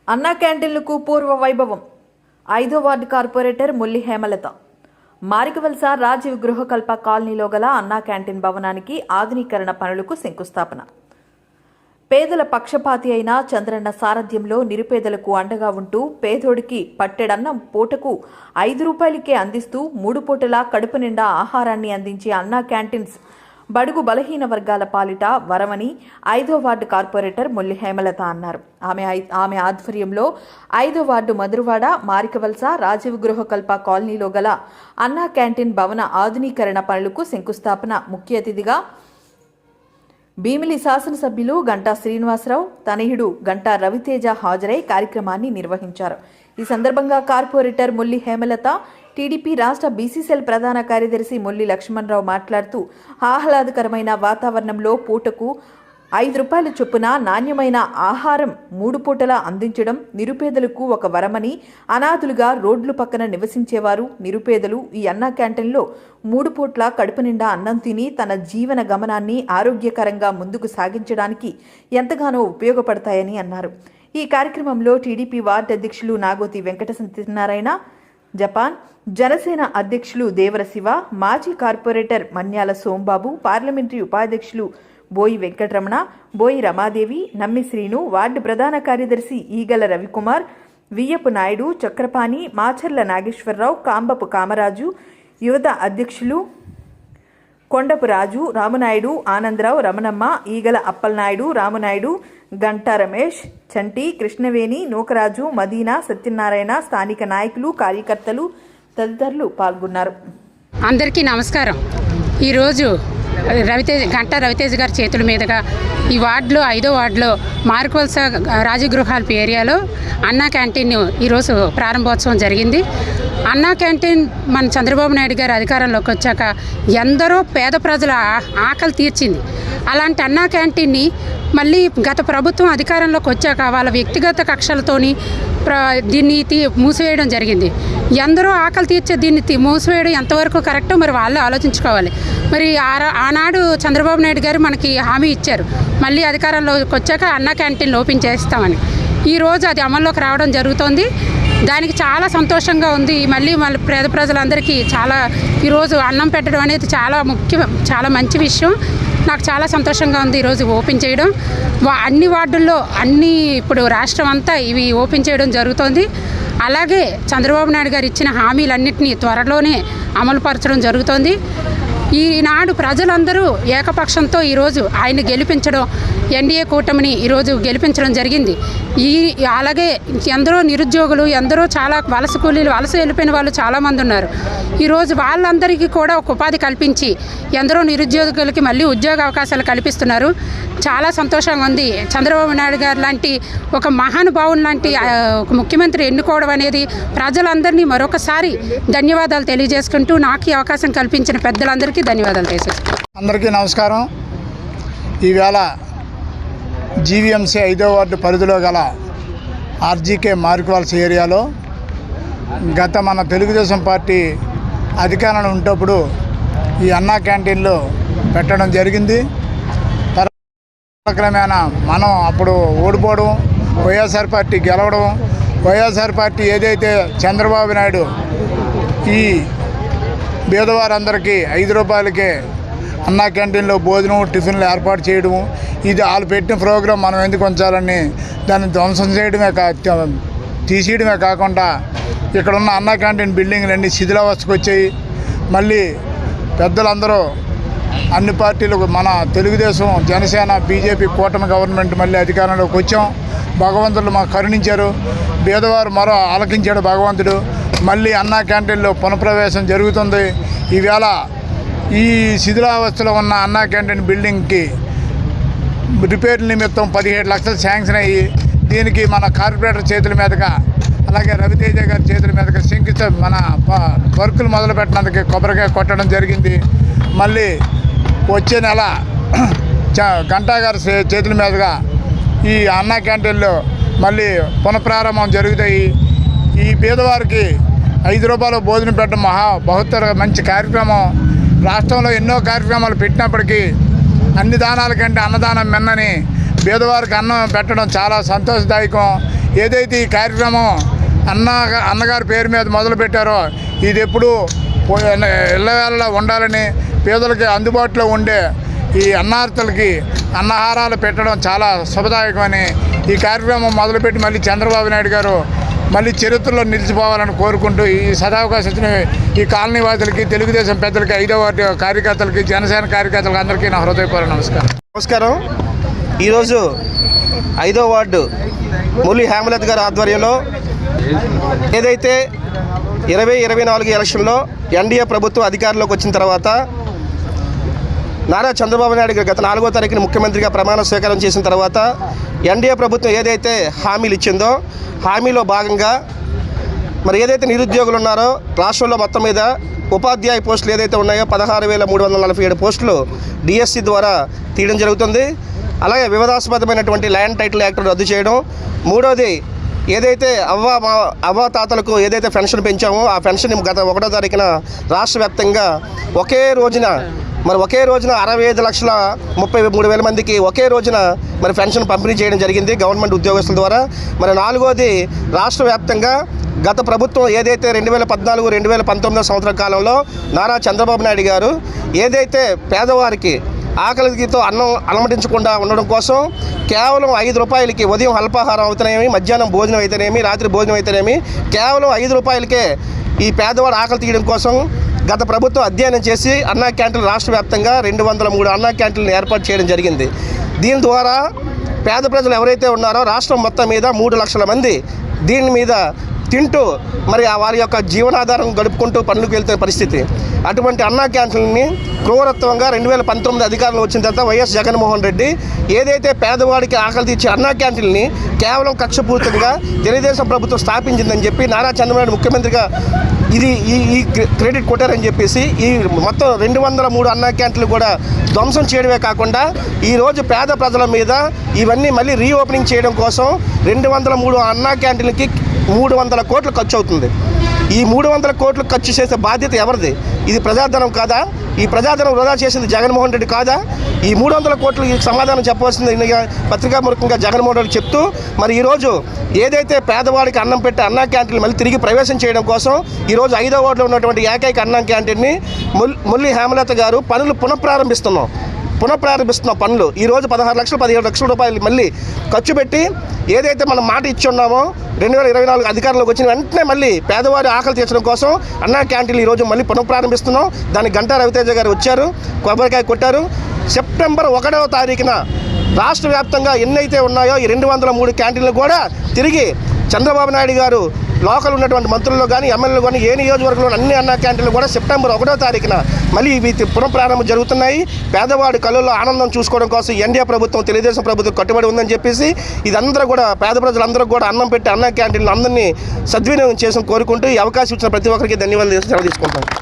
అన్నా క్యాంటీన్లకు పూర్వ వైభవం. 5వ వార్డు కార్పొరేటర్ ముల్లి హేమలత. మారికవలస రాజీవ్ గృహకల్ప కాలనీలో గల అన్నా క్యాంటీన్ భవనానికి ఆధునీకరణ పనులకు శంకుస్థాపన. పేదల పక్షపాతి అయిన చంద్రన్న సారథ్యంలో నిరుపేదలకు అండగా ఉంటూ పేదోడికి పట్టెడన్నం పూటకు 5 రూపాయలకే అందిస్తూ 3 పూటలా కడుపు నిండా ఆహారాన్ని అందించే అన్నా క్యాంటీన్స్ బడుగు బలహీన వర్గాల పాలిట వరమని 5వ వార్డు కార్పొరేటర్ ముల్లి హేమలత అన్నారు. ఆమె ఆధ్వర్యంలో 5వ వార్డు మధురవాడ మారికవలస రాజీవ్ గృహకల్ప కాలనీలో గల అన్నా క్యాంటీన్ భవన ఆధునీకరణ పనులకు శంకుస్థాపన ముఖ్య అతిథిగా భీమిలి శాసనసభ్యులు గంటా శ్రీనివాసరావు తనయుడు గంటా రవితేజ హాజరై కార్యక్రమాన్ని నిర్వహించారు. ఈ సందర్భంగా కార్పొరేటర్ ముల్లి హేమలత, టీడీపీ రాష్ట్ర బీసీసీఎల్ ప్రధాన కార్యదర్శి ముల్లి లక్ష్మణరావు మాట్లాడుతూ ఆహ్లాదకరమైన వాతావరణంలో పూటకు 5 రూపాయల చొప్పున నాణ్యమైన ఆహారం 3 పూటలా అందించడం నిరుపేదలకు ఒక వరమని, అనాథులుగా రోడ్లు పక్కన నివసించేవారు నిరుపేదలు ఈ అన్నా క్యాంటీన్లో 3 పూట్ల కడుపు నిండా అన్నం తిని తన జీవన గమనాన్ని ఆరోగ్యకరంగా ముందుకు సాగించడానికి ఎంతగానో ఉపయోగపడతాయని అన్నారు. ఈ కార్యక్రమంలో టీడీపీ వార్డు అధ్యక్షులు నాగోతి వెంకట సత్యనారాయణ, జపాన్ జనసేన అధ్యక్షులు దేవర శివ, మాజీ కార్పొరేటర్ మన్యాల సోంబాబు, పార్లమెంటరీ ఉపాధ్యక్షులు బోయి వెంకటరమణ, బోయి రమాదేవి, నమ్మి శ్రీను, వార్డు ప్రధాన కార్యదర్శి ఈగల రవికుమార్, వియ్యపు నాయుడు, చక్రపాణి, మాచర్ల నాగేశ్వరరావు, కాంబపు కామరాజు, యువత అధ్యక్షులు కొండపు రాజు, రామునాయుడు, ఆనందరావు, రమణమ్మ, ఈగల అప్పలనాయుడు, రామునాయుడు, గంటా రమేష్, చంటి, కృష్ణవేణి, నూకరాజు, మదీనా, సత్యనారాయణ, స్థానిక నాయకులు, కార్యకర్తలు తదితరులు పాల్గొన్నారు. అందరికీ నమస్కారం. ఈరోజు గంటా రవితేజ గారి చేతుల మీదుగా ఈ వార్డులో 5వ వార్డులో మారికవలస రాజగృహాల ఏరియాలో అన్నా క్యాంటీన్ ఈరోజు ప్రారంభోత్సవం జరిగింది. అన్నా క్యాంటీన్ మన చంద్రబాబు నాయుడు గారు అధికారంలోకి వచ్చాక ఎందరో పేద ప్రజల ఆకలి తీర్చింది. అలాంటి అన్నా క్యాంటీన్ని మళ్ళీ గత ప్రభుత్వం అధికారంలోకి వచ్చాక వాళ్ళ వ్యక్తిగత కక్షలతోని దీన్ని మూసివేయడం జరిగింది. ఎందరో ఆకలి తీర్చే దీన్ని మూసివేయడం ఎంతవరకు కరెక్టో మరి వాళ్ళే ఆలోచించుకోవాలి. మరి ఆనాడు చంద్రబాబు నాయుడు గారు మనకి హామీ ఇచ్చారు, మళ్ళీ అధికారంలోకి వచ్చాక అన్నా క్యాంటీన్లు ఓపెన్ చేస్తామని. ఈరోజు అది అమల్లోకి రావడం జరుగుతోంది. దానికి చాలా సంతోషంగా ఉంది. మళ్ళీ పేద ప్రజలందరికీ ఈరోజు అన్నం పెట్టడం అనేది చాలా మంచి విషయం. నాకు చాలా సంతోషంగా ఉంది ఈరోజు ఓపెన్ చేయడం. అన్ని వార్డుల్లో ఇప్పుడు రాష్ట్రం అంతా ఇవి ఓపెన్ చేయడం జరుగుతోంది. అలాగే చంద్రబాబు నాయుడు గారు ఇచ్చిన హామీలన్నింటినీ త్వరలోనే అమలుపరచడం జరుగుతోంది. ఈనాడు ప్రజలందరూ ఏకపక్షంతో ఈరోజు ఆయన గెలిపించడం, ఎన్డీఏ కూటమిని ఈరోజు గెలిపించడం జరిగింది. అలాగే ఎందరో నిరుద్యోగులు, ఎందరో చాలా వలస కూలీలు, వలస వెళ్ళిపోయిన వాళ్ళు చాలామంది ఉన్నారు. ఈరోజు వాళ్ళందరికీ కూడా ఒక ఉపాధి కల్పించి ఎందరో నిరుద్యోగులకి మళ్ళీ ఉద్యోగ అవకాశాలు కల్పిస్తున్నారు. చాలా సంతోషంగా ఉంది. చంద్రబాబు నాయుడు గారు లాంటి ఒక మహానుభావుని లాంటి ఒక ముఖ్యమంత్రి ఎన్నుకోవడం అనేది ప్రజలందరినీ మరొకసారి ధన్యవాదాలు తెలియజేసుకుంటూ నాకు ఈ అవకాశం కల్పించిన పెద్దలందరికీ ధన్యవాదాలు తెలియజేసుకుంటాను. అందరికీ నమస్కారం. ఈవేళ జీవీఎంసీ 5వ వార్డు పరిధిలో గల ఆర్జీకే మారికవలస ఏరియాలో మన తెలుగుదేశం పార్టీ అధికారంలో ఉన్నప్పుడు ఈ అన్నా క్యాంటీన్లో పెట్టడం జరిగింది. క్రమేణా మనం అప్పుడు ఓడిపోవడం, వైఎస్ఆర్ పార్టీ గెలవడం, వైఎస్ఆర్ పార్టీ ఏదైతే చంద్రబాబు నాయుడు ఈ పేదవారందరికీ 5 రూపాయలకే అన్నా క్యాంటీన్లో భోజనం, టిఫిన్లు ఏర్పాటు చేయడము, ఇది వాళ్ళు పెట్టిన ప్రోగ్రాం మనం ఎందుకు ఉంచాలని దాన్ని ధ్వంసం తీసేయడమే కాకుండా ఇక్కడ ఉన్న అన్నా క్యాంటీన్ బిల్డింగ్లన్నీ శిథిలావస్థకు వచ్చాయి. మళ్ళీ పెద్దలందరూ అన్ని పార్టీలు, మన తెలుగుదేశం, జనసేన, బీజేపీ కూటమి గవర్నమెంట్ మళ్ళీ అధికారంలోకి వచ్చాం. భగవంతుడు మాకు కరుణించారు. పేదవారు మరో ఆలకించాడు భగవంతుడు. మళ్ళీ అన్నా క్యాంటీన్లో పునఃప్రవేశం జరుగుతుంది. ఈవేళ ఈ శిథిలావస్థలో ఉన్న అన్నా క్యాంటీన్ బిల్డింగ్కి రిపేర్ నిమిత్తం 17 లక్షలు శాంక్షన్ అయ్యి దీనికి మన కార్పొరేటర్ చేతుల మీదుగా, అలాగే రవితేజ గారి చేతుల మీదుగా మన వర్కులు మొదలు పెట్టినందుకు కొబ్బరికాయ కొట్టడం జరిగింది. మళ్ళీ వచ్చే నెల గంటా గారి చేతుల మీదుగా ఈ అన్నా క్యాంటీన్లో మళ్ళీ పునఃప్రారంభం జరుగుతాయి. ఈ పేదవారికి 5 రూపాయలు భోజనం పెట్టడం బహుత్తర మంచి కార్యక్రమం. రాష్ట్రంలో ఎన్నో కార్యక్రమాలు పెట్టినప్పటికీ అన్ని దానాల కంటే అన్నదానం మిన్నని పేదవారికి అన్నం పెట్టడం చాలా సంతోషదాయకం. ఏదైతే ఈ కార్యక్రమం అన్నగారి పేరు మీద మొదలుపెట్టారో ఇది ఎప్పుడూ ఇళ్ళవేళలా ఉండాలని, పేదలకి అందుబాటులో ఉండే ఈ అన్నార్థులకి అన్నహారాలు పెట్టడం చాలా శుభదాయకమని ఈ కార్యక్రమం మొదలుపెట్టి మళ్ళీ చంద్రబాబు నాయుడు గారు మళ్ళీ చరిత్రలో నిలిచిపోవాలని కోరుకుంటూ ఈ సదావకాశం ఇచ్చిన ఈ కాలనీ వాసులకి, తెలుగుదేశం పెద్దలకి, 5వ వార్డు కార్యకర్తలకి, జనసేన కార్యకర్తలకి అందరికీ నా హృదయపూర్వక నమస్కారం. ఈరోజు 5వ వార్డు మురళీ హేమలత గారి ఆధ్వర్యంలో ఏదైతే 2024 ఎలక్షన్లో ఎన్డీఏ ప్రభుత్వం అధికారంలోకి వచ్చిన తర్వాత నారా చంద్రబాబు నాయుడు గారు గత 4వ తారీఖున ముఖ్యమంత్రిగా ప్రమాణ స్వీకారం చేసిన తర్వాత ఎన్డీఏ ప్రభుత్వం ఏదైతే హామీలు ఇచ్చిందో హామీలో భాగంగా మరి ఏదైతే నిరుద్యోగులు ఉన్నారో రాష్ట్రంలో మొత్తం మీద ఉపాధ్యాయ పోస్టులు ఏదైతే ఉన్నాయో 16,347 పోస్టులు డిఎస్సి ద్వారా తీయడం జరుగుతుంది. అలాగే వివాదాస్పదమైనటువంటి ల్యాండ్ టైటిల్ యాక్ట్ రద్దు చేయడం. మూడోది ఏదైతే అవ్వ తాతలకు ఏదైతే పెన్షన్ పెంచామో ఆ పెన్షన్ గత 1వ తారీఖున రాష్ట్ర వ్యాప్తంగా ఒకే రోజున 65,33,000 మందికి ఒకే రోజున మరి పెన్షన్ పంపిణీ చేయడం జరిగింది గవర్నమెంట్ ఉద్యోగస్తుల ద్వారా. మరి 4వది రాష్ట్ర వ్యాప్తంగా గత ప్రభుత్వం ఏదైతే 2014-2019 సంవత్సర కాలంలో నారా చంద్రబాబు నాయుడు గారు ఏదైతే పేదవారికి ఆకలితో అన్నం అలమటించకుండా ఉండడం కోసం కేవలం 5 రూపాయలకి ఉదయం అల్పాహారం అవుతానేమి, మధ్యాహ్నం భోజనం అయితేనేమి, రాత్రి భోజనం అయితేనేమి కేవలం 5 రూపాయలకే ఈ పేదవాడు ఆకలి తీయడం కోసం గత ప్రభుత్వం అధ్యయనం చేసి అన్నా క్యాంటీన్లు రాష్ట్ర వ్యాప్తంగా 203 అన్నా క్యాంటీన్లు ఏర్పాటు చేయడం జరిగింది. దీని ద్వారా పేద ప్రజలు ఎవరైతే ఉన్నారో రాష్ట్రం మొత్తం మీద 3 లక్షల మంది దీని మీద తింటూ మరి వారి యొక్క జీవనాధారం గడుపుకుంటూ పనులకు వెళ్తున్న పరిస్థితి. అటువంటి అన్నా క్యాంటీన్ని క్రూరత్వంగా 2019 అధికారంలో వచ్చిన తర్వాత వైఎస్ జగన్మోహన్ రెడ్డి ఏదైతే పేదవాడికి ఆకలి తీర్చే అన్నా క్యాంటీన్ని కేవలం కక్షపూరితంగా తెలుగుదేశం ప్రభుత్వం స్థాపించిందని చెప్పి నారా చంద్రబాబు ముఖ్యమంత్రిగా ఈ క్రెడిట్ కొట్టారని చెప్పేసి ఈ మొత్తం 203 అన్నా క్యాంటీన్లు కూడా ధ్వంసం చేయడమే కాకుండా ఈరోజు పేద ప్రజల మీద ఇవన్నీ మళ్ళీ రీఓపెనింగ్ చేయడం కోసం 203 అన్నా క్యాంటీన్లకి 300 కోట్లు ఖర్చు అవుతుంది. ఈ 300 కోట్లు ఖర్చు చేసే బాధ్యత ఎవరిది? ఇది ప్రజాధనం కాదా? ఈ ప్రజాధనం వృధా చేసింది జగన్మోహన్ రెడ్డి కాదా? ఈ 300 కోట్లు సమాధానం చెప్పవలసింది పత్రికాముఖంగా జగన్మోహన్ రెడ్డి చెప్తూ మరి ఈరోజు ఏదైతే పేదవాడికి అన్నం పెట్టే అన్నా క్యాంటీన్లు మళ్ళీ తిరిగి ప్రవేశం చేయడం కోసం ఈరోజు 5వ వార్డులో ఉన్నటువంటి ఏకైక అన్నా క్యాంటీన్ని మురళీ హేమలత గారు పనులు పునఃప్రారంభిస్తున్నాం పనులు. ఈరోజు 16 లక్షలు 17 లక్షల రూపాయలు మళ్ళీ ఖర్చు పెట్టి ఏదైతే మనం మాట ఇచ్చి ఉన్నామో 2024 అధికారంలోకి వచ్చిన వెంటనే మళ్ళీ పేదవారి ఆకలి తీర్చడం కోసం అన్నా క్యాంటీన్లు ఈరోజు మళ్ళీ పునఃప్రారంభిస్తున్నాం. దానికి గంటా రవితేజ గారు వచ్చారు, కొబ్బరికాయ కొట్టారు. సెప్టెంబర్ 1వ తారీఖున రాష్ట్ర వ్యాప్తంగా ఎన్నైతే ఉన్నాయో ఈ 203 క్యాంటీన్లు కూడా తిరిగి చంద్రబాబు నాయుడు గారు లోకల్ ఉన్నటువంటి మంత్రుల్లో కానీ ఎమ్మెల్యేలు కానీ ఏ నియోజకవర్గంలో అన్ని అన్నా క్యాంటీన్లు కూడా సెప్టెంబర్ 1వ తారీఖున మళ్ళీ ఇవి పునఃప్రారంభం జరుగుతున్నాయి. పేదవాడి కళ్ళల్లో ఆనందం చూసుకోవడం కోసం ఎన్డీఏ ప్రభుత్వం తెలుగుదేశం ప్రభుత్వం కట్టుబడి ఉందని చెప్పేసి ఇదందరూ కూడా పేద ప్రజలందరూ కూడా అన్నం పెట్టి అన్నా క్యాంటీన్లు అందరినీ సద్వినియోగం చేసి కోరుకుంటూ ఈ అవకాశం ఇచ్చిన ప్రతి ఒక్కరికి ధన్యవాదాలు తీసుకుంటాం.